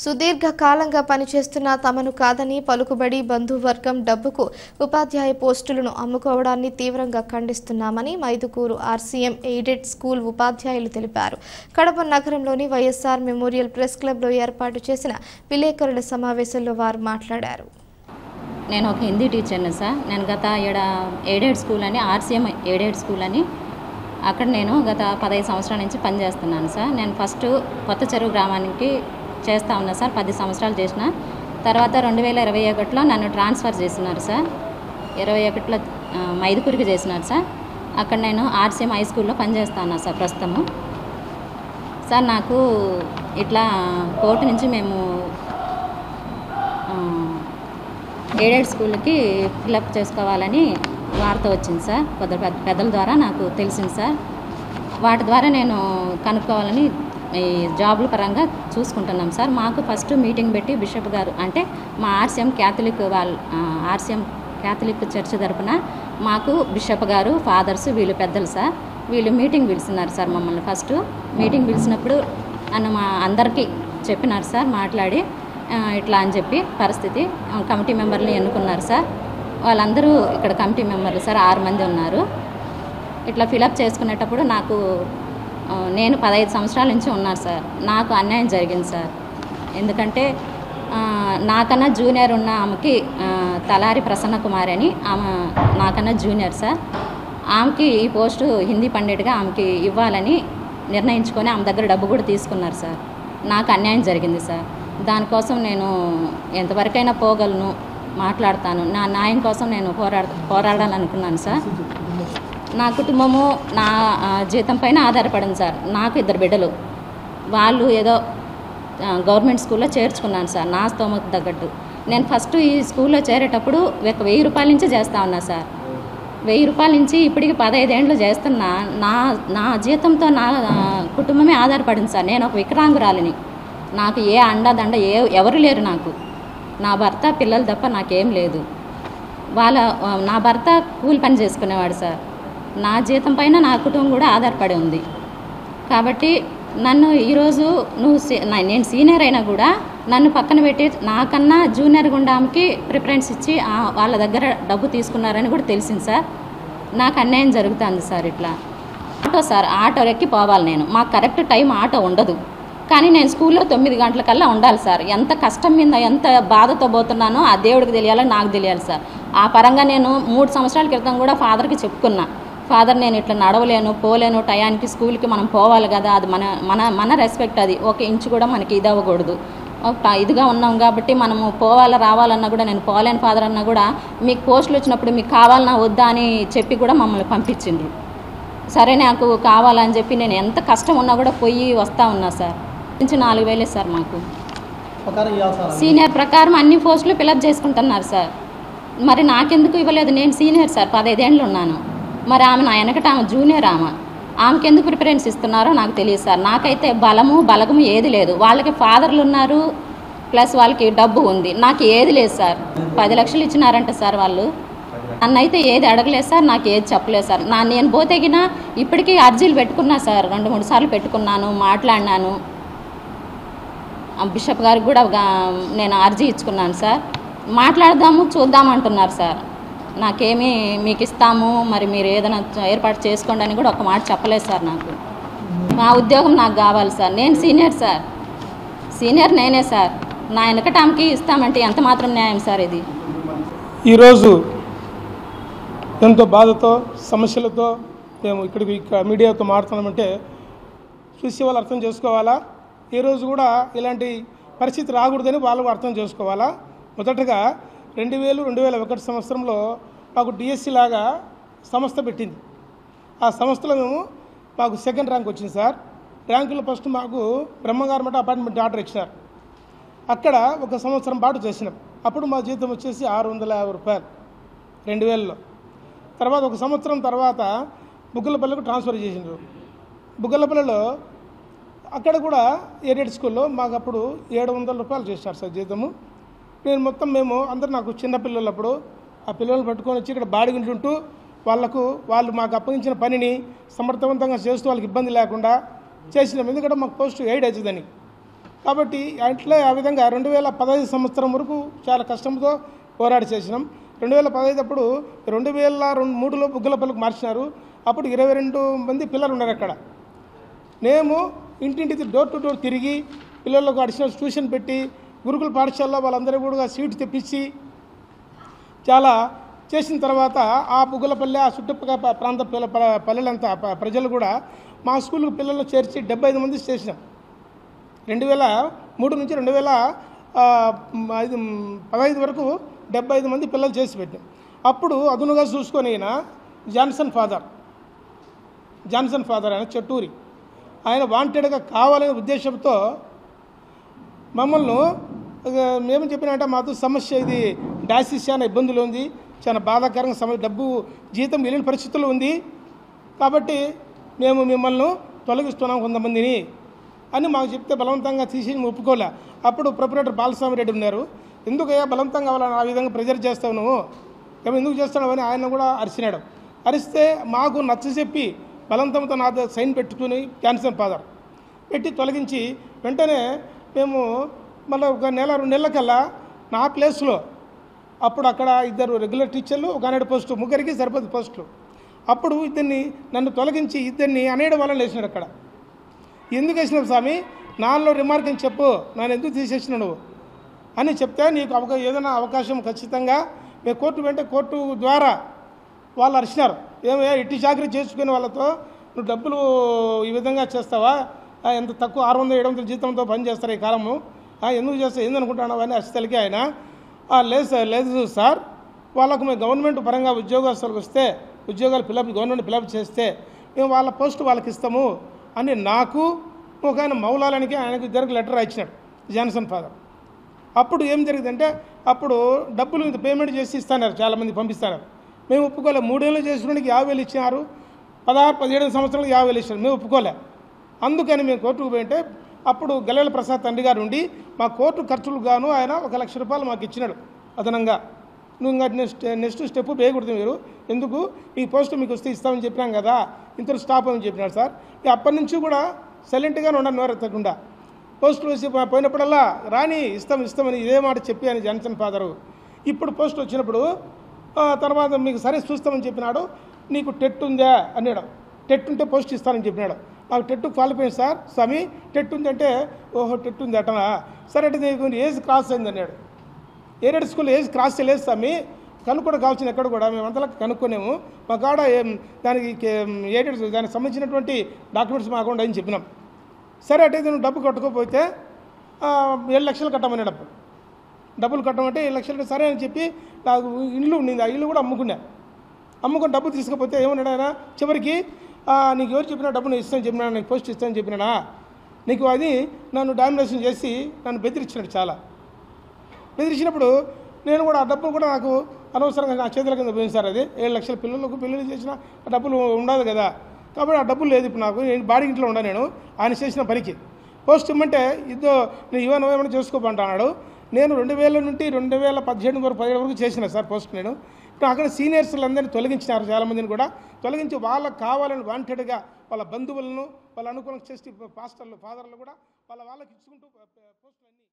సుదీర్ఘకాలంగా పనిచేస్తున్న తమను కాదని పలుకుబడి బంధువర్గం డబ్బుకు ఉపాధ్యాయ పోస్టులను అమ్ముకోవడాన్ని తీవ్రంగా ఖండిస్తున్నామని మైదుకూరు ఆర్సీఎం ఎయిడెడ్ స్కూల్ ఉపాధ్యాయులు తెలిపారు. కడప నగరంలోని వైఎస్ఆర్ మెమోరియల్ ప్రెస్ క్లబ్లో ఏర్పాటు చేసిన విలేకరుల సమావేశంలో వారు మాట్లాడారు. నేను ఒక హిందీ టీచర్ని సార్. నేను గత ఎయిడెడ్ స్కూల్ అని ఆర్సీఎం ఎయిడెడ్ స్కూల్ అని అక్కడ నేను గత 15 సంవత్సరాల నుంచి పనిచేస్తున్నాను సార్. నేను ఫస్ట్ కొత్త చెరువు గ్రామానికి చేస్తూ ఉన్నా సార్. 10 సంవత్సరాలు చేసిన తర్వాత 2021లో నన్ను ట్రాన్స్ఫర్ చేసినారు సార్. 21లో మైదుకూరికి చేసినారు సార్. అక్కడ నేను ఆర్సీఎం హై స్కూల్లో పనిచేస్తా ఉన్నా సార్ ప్రస్తుతము. సార్ నాకు ఇట్లా కోర్టు నుంచి మేము ఎయిడెడ్ స్కూల్కి ఫిలప్ చేసుకోవాలని వార్త వచ్చింది సార్. పెద్దల ద్వారా నాకు తెలిసింది సార్. వాటి ద్వారా నేను కనుక్కోవాలని ఈ జాబుల పరంగా చూసుకుంటున్నాం సార్. మాకు ఫస్ట్ మీటింగ్ పెట్టి బిషప్ గారు అంటే మా ఆర్సీఎం క్యాథలిక్ చర్చ్ తరపున మాకు బిషప్ గారు ఫాదర్స్ వీళ్ళు పెద్దలు సార్. వీళ్ళు మీటింగ్ పిలిచినారు సార్. మమ్మల్ని ఫస్ట్ మీటింగ్ పిలిచినప్పుడు నన్ను మా అందరికీ చెప్పినారు సార్. మాట్లాడి ఇట్లా అని చెప్పి పరిస్థితి కమిటీ మెంబర్ని ఎన్నుకున్నారు సార్. వాళ్ళందరూ ఇక్కడ కమిటీ మెంబర్లు సార్ 6 మంది ఉన్నారు. ఇట్లా ఫిలప్ చేసుకునేటప్పుడు నేను 15 సంవత్సరాల నుంచి ఉన్నాను సార్. నాకు అన్యాయం జరిగింది సార్. ఎందుకంటే నాకన్నా జూనియర్ ఉన్న ఆమెకి తలారి ప్రసన్న కుమారి అని ఆమె నాకన్నా జూనియర్ సార్. ఆమెకి ఈ పోస్టు హిందీ పండిట్గా ఆమెకి ఇవ్వాలని నిర్ణయించుకొని ఆమె దగ్గర డబ్బు కూడా తీసుకున్నారు సార్. నాకు అన్యాయం జరిగింది సార్. దానికోసం నేను ఎంతవరకైనా పోగలను, మాట్లాడతాను. నా న్యాయం కోసం నేను పోరాడాలనుకున్నాను సార్. నా కుటుంబము నా జీతం పైన ఆధారపడింది సార్. నాకు 2 బిడ్డలు. వాళ్ళు ఏదో గవర్నమెంట్ స్కూల్లో చేర్చుకున్నాను సార్ నా స్తోమత తగ్గట్టు. నేను ఫస్ట్ ఈ స్కూల్లో చేరేటప్పుడు 1000 రూపాయల నుంచి చేస్తూ ఉన్నా సార్. 1000 రూపాయల నుంచి ఇప్పటికి 15 ఏళ్ళు చేస్తున్నా. నా జీతంతో నా కుటుంబమే ఆధారపడింది సార్. నేను ఒక వికలాంగురాలిని. నాకు ఏ అండదండ ఎవరు లేరు. నాకు నా భర్త పిల్లలు తప్ప నాకేం లేదు. నా భర్త కూలి పని చేసుకునేవాడు సార్. నా జీతం పైన నా కుటుంబం కూడా ఆధారపడి ఉంది. కాబట్టి నన్ను ఈరోజు నేను సీనియర్ అయినా కూడా నన్ను పక్కన పెట్టి నాకన్నా జూనియర్ గుండాకి ప్రిఫరెన్స్ ఇచ్చి వాళ్ళ దగ్గర డబ్బు తీసుకున్నారని కూడా తెలిసింది సార్. నాకు అన్యాయం జరుగుతుంది సార్. ఇట్లా ఆటో ఎక్కి పోవాలి నేను. మాకు కరెక్ట్ టైం ఆటో ఉండదు. కానీ నేను స్కూల్లో 9 గంటలకల్లా ఉండాలి సార్. ఎంత కష్టం మీద ఎంత బాధతో పోతున్నానో ఆ దేవుడికి తెలియాలి, నాకు తెలియాలి సార్. ఆ పరంగా నేను 3 సంవత్సరాల క్రితం కూడా ఫాదర్కి చెప్పుకున్నా. ఫాదర్ నేను ఇట్లా నడవలేను, పోలేను, టయానికి స్కూల్కి మనం పోవాలి కదా, అది మన రెస్పెక్ట్. అది ఒక ఇంచు కూడా మనకి ఇది అవ్వకూడదు. ఇదిగా ఉన్నాం కాబట్టి మనము పోవాలా రావాలన్నా కూడా నేను పోలేను ఫాదర్ అన్నా కూడా మీకు పోస్టులు వచ్చినప్పుడు మీకు కావాలన్నా వద్దా అని చెప్పి కూడా మమ్మల్ని పంపించిండ్రు. సరే నాకు కావాలని చెప్పి నేను ఎంత కష్టం ఉన్నా కూడా పోయి వస్తూ ఉన్నా సార్. నుంచి 4000 సార్. మాకు సీనియర్ ప్రకారం అన్ని పోస్టులు ఫిలప్ చేసుకుంటున్నారు సార్. మరి నాకెందుకు ఇవ్వలేదు? నేను సీనియర్ సార్, 15 ఏళ్ళు ఉన్నాను. మరి ఆమె నా వెనకట ఆమె జూనియర్. ఆమెకి ఎందుకు ప్రిఫరెన్స్ ఇస్తున్నారో నాకు తెలియదు సార్. నాకైతే బలము ఏది లేదు. వాళ్ళకి ఫాదర్లు ఉన్నారు, ప్లస్ వాళ్ళకి డబ్బు ఉంది. నాకు ఏది లేదు సార్. 10 లక్షలు ఇచ్చినారంట సార్ వాళ్ళు. నన్నైతే ఏది అడగలేదు సార్, నాకు ఏది చెప్పలేదు సార్. నేను పోతేగినా ఇప్పటికీ అర్జీలు పెట్టుకున్నా సార్. 2-3 సార్లు పెట్టుకున్నాను, మాట్లాడినాను. బిషప్ గారికి కూడా నేను అర్జీ ఇచ్చుకున్నాను సార్. మాట్లాడదాము చూద్దాం అంటున్నారు సార్. నాకేమీ మీకు ఇస్తాము, మరి మీరు ఏదైనా ఏర్పాటు చేసుకోండి అని కూడా ఒక మాట చెప్పలేదు సార్. నాకు మా ఉద్యోగం నాకు కావాలి సార్. నేను సీనియర్ సార్. సీనియర్ నేనే సార్. నా వెనకట ఆమెకి ఇస్తామంటే ఎంత మాత్రం న్యాయం సార్ ఇది? ఈరోజు ఎంతో బాధతో సమస్యలతో మేము ఇక్కడికి మీడియాతో మాట్లాడుతున్నామంటే చూసి వాళ్ళు అర్థం చేసుకోవాలా. ఏ రోజు కూడా ఇలాంటి పరిస్థితి రాకూడదని వాళ్ళు అర్థం చేసుకోవాలా. మొదటగా 2001 సంవత్సరంలో మాకు డిఎస్సి లాగా సంస్థ పెట్టింది. ఆ సంస్థలో మాకు 2nd ర్యాంక్ వచ్చింది సార్. ర్యాంకులో ఫస్ట్ మాకు బ్రహ్మంగారమట అపాయింట్మెంట్ ఆర్డర్ ఇచ్చినారు. అక్కడ 1 సంవత్సరం పాటు చేసినాం. అప్పుడు మా జీతం వచ్చేసి 650 రూపాయలు 2000లో. తర్వాత 1 సంవత్సరం తర్వాత బుగ్గలపల్లికి ట్రాన్స్ఫర్ చేసినారు. బుగ్గలపల్లిలో అక్కడ కూడా ఎయిడెడ్ స్కూల్లో మాకు అప్పుడు 700 రూపాయలు చేశారు సార్ జీతము. మేము అందరూ నాకు చిన్నపిల్లలు అప్పుడు ఆ పిల్లలు పట్టుకొని వచ్చి ఇక్కడ బాడిగింటుంటూ వాళ్ళు మాకు అప్పగించిన పనిని సమర్థవంతంగా చేస్తూ వాళ్ళకి ఇబ్బంది లేకుండా చేసినాం. ఎందుకంటే మాకు పోస్ట్ 8 అవుతుందని కాబట్టి అట్లే ఆ విధంగా 2015 సంవత్సరం వరకు చాలా కష్టంతో పోరాడి చేసినాం. 2015 అప్పుడు 2003లో బుగ్గలపల్లికి మార్చినారు. అప్పుడు 22 మంది పిల్లలు ఉన్నారు అక్కడ. మేము ఇంటింటికి డోర్ టు డోర్ తిరిగి పిల్లలకు అడిషనల్ ట్యూషన్ పెట్టి గురుకుల పాఠశాలలో వాళ్ళందరూ కూడా సీటు తెప్పించి చాలా చేసిన తర్వాత ఆ బుగ్గలపల్లి ఆ చుట్టుపక్కల ప్రాంత పల్లెలంతా ప్రజలు కూడా మా స్కూల్కి పిల్లలను చేర్చి 75 మంది చేసినాం. 2003 నుంచి 2015 వరకు 75 మంది పిల్లలు చేసి పెట్టాం. అప్పుడు అదునుగా చూసుకొని జాన్సన్ ఫాదర్ ఆయన చెట్టూరి ఆయన వాంటెడ్గా కావాలనే ఉద్దేశంతో మమ్మల్ని మేము చెప్పినట్టే మాతో సమస్య ఇది డాసిస్ చాలా ఇబ్బందులు ఉంది, చాలా బాధాకరంగా సమస్య, డబ్బు జీతం వెళ్ళిన పరిస్థితుల్లో ఉంది కాబట్టి మేము మిమ్మల్ని తొలగిస్తున్నాం కొంతమందిని అని మాకు చెప్తే బలవంతంగా తీసి ఒప్పుకోలే. అప్పుడు ప్రొపరేటర్ బాలస్వామి రెడ్డి ఉన్నారు. ఎందుకయ్యా బలవంతంగా వాళ్ళని ఆ విధంగా ప్రెజర్ చేస్తావు నువ్వు, ఎందుకు చేస్తున్నావు అని ఆయన కూడా అరిచినాడు. అరిస్తే మాకు నచ్చచెప్పి బలవంతంతో నా సైన్ పెట్టుకుని జాన్సన్ ఫాదర్ పెట్టి తొలగించి వెంటనే మేము మళ్ళీ 1-2 నెలలకల్లా నా ప్లేస్లో అప్పుడు అక్కడ 2 రెగ్యులర్ టీచర్లు, 1 పోస్టు, ముగ్గురికి సరిపోదు పోస్టులు. అప్పుడు నన్ను తొలగించి 2 అనేడు వాళ్ళని వేసినాడు. అక్కడ ఎందుకు వేసినావు స్వామి, నాలో రిమార్క్ అని చెప్పు, నన్ను ఎందుకు తీసేసినావు నువ్వు అని చెప్తే నీకు ఏదైనా అవకాశం ఖచ్చితంగా మేము కోర్టు ద్వారా వాళ్ళు అరిచినారు. ఏమయ్యా ఇట్టి చాకరీ చేసుకునే వాళ్ళతో నువ్వు డబ్బులు ఈ విధంగా చేస్తావా, ఎంత తక్కువ 600-700 జీతంతో పని చేస్తారు ఈ కాలము, ఎందుకు చేస్తావు, ఏందనుకుంటున్నావు అని అరిచితలకి ఆయన లేదు సార్, వాళ్ళకు మేము గవర్నమెంట్ పరంగా ఉద్యోగస్తులకు వస్తే ఉద్యోగాలు గవర్నమెంట్ ఫిలప్ చేస్తే మేము వాళ్ళ పోస్టు వాళ్ళకి ఇస్తాము అని నాకు ఒక ఆయన మౌలాలనికి ఆయనకు 2 లెటర్ ఇచ్చినాడు జాన్సన్ ఫాదర్. అప్పుడు ఏం జరిగిందంటే అప్పుడు డబ్బులు ఇంత పేమెంట్ చేసి ఇస్తున్నారు, చాలామంది పంపిస్తున్నారు. మేము ఒప్పుకోలే. 3 ఏళ్ళు చేసుకునేకి 50,000 ఇచ్చినారు, 16-17 సంవత్సరాలకు 50,000 ఇచ్చినారు, మేము ఒప్పుకోలే. అందుకని మేము కోర్టుకు పోయింటే అప్పుడు గల్లెల ప్రసాద్ తండ్రి గారు ఉండి మా కోర్టు ఖర్చులకు గాను ఆయన 1,00,000 రూపాయలు మాకు ఇచ్చినాడు అదనంగా. నువ్వు ఇంకా నెక్స్ట్ స్టెప్ వేయకూడదు, మీరు ఎందుకు ఈ పోస్టు మీకు వస్తే ఇస్తామని చెప్పినాం కదా, ఇంతలో స్టాప్ అని చెప్పినాడు సార్. అప్పటి నుంచి కూడా సైలెంట్గానే ఉన్నాను, నోరెత్తకుండా. పోస్టులు వేసి పోయినప్పుడల్లా రాని ఇస్తామని ఇదే మాట చెప్పి ఆయన జాన్సన్ ఫాదరు. ఇప్పుడు పోస్ట్ వచ్చినప్పుడు తర్వాత మీకు సరే చూస్తామని చెప్పినాడు. నీకు టెట్ ఉందా అన్నాడు. టెట్ ఉంటే పోస్ట్ ఇస్తానని చెప్పినాడు. నాకు టెట్ క్వాలిఫై సార్ స్వామి, టెట్ ఉందంటే ఓహో టెట్ ఉంది అటనా, సరే అంటే నీకు ఏజ్ క్రాస్ అయింది అన్నాడు. ఏడెడ్ స్కూల్ ఏజ్ క్రాస్ చేయలేదు స్వామి, కనుక్కోవడం కావాల్సిన ఎక్కడ కూడా మేము అంతలా కనుక్కోలేము, మా కాడ దానికి ఏడెడ్ దానికి సంబంధించినటువంటి డాక్యుమెంట్స్ మా అకౌంట్ అని చెప్పినాం. సరే అంటే నువ్వు డబ్బు కట్టుకోకపోతే 7 లక్షలు కట్టమన్నాడు. డబ్బులు కట్టమంటే 7 లక్షలు సరే అని చెప్పి నాకు ఇల్లు ఉండింది, ఆ ఇల్లు కూడా అమ్ముకొని డబ్బు తీసుకపోతే ఏమన్నాడు ఆయన చివరికి, నీకు ఎవరు చెప్పినా డబ్బు నేను ఇస్తాను చెప్పినా, నీకు పోస్ట్ ఇస్తానని చెప్పినా, నీకు అది నన్ను డామినేషన్ చేసి నన్ను బెదిరించినాడు. చాలా బెదిరించినప్పుడు నేను కూడా ఆ డబ్బులు కూడా నాకు అనవసరంగా నా చేతుల కింద పోయింది సార్. అది 7 లక్షల పిల్లలకు పెళ్ళిళ్ళు చేసిన ఆ డబ్బులు ఉండదు కదా, కాబట్టి ఆ డబ్బులు లేదు. ఇప్పుడు నాకు నేను బాడీ ఇంట్లో ఉండా, నేను ఆయన చేసిన పనికి పోస్ట్ ఇమ్మంటే నేను ఏమైనా చేసుకోమంటున్నాడు. నేను 2000 నుండి 2017 వరకు 17 వరకు చేసిన సార్ పోస్ట్. నేను ఇప్పుడు అక్కడ సీనియర్స్లందరినీ తొలగించినారు, చాలామందిని కూడా తొలగించి వాళ్ళకు కావాలని వాంటెడ్గా వాళ్ళ బంధువులను వాళ్ళ అనుకూలంగా చేసి పాస్టర్లు ఫాదర్లు కూడా వాళ్ళకి ఇచ్చుకుంటూ పోస్టులన్నీ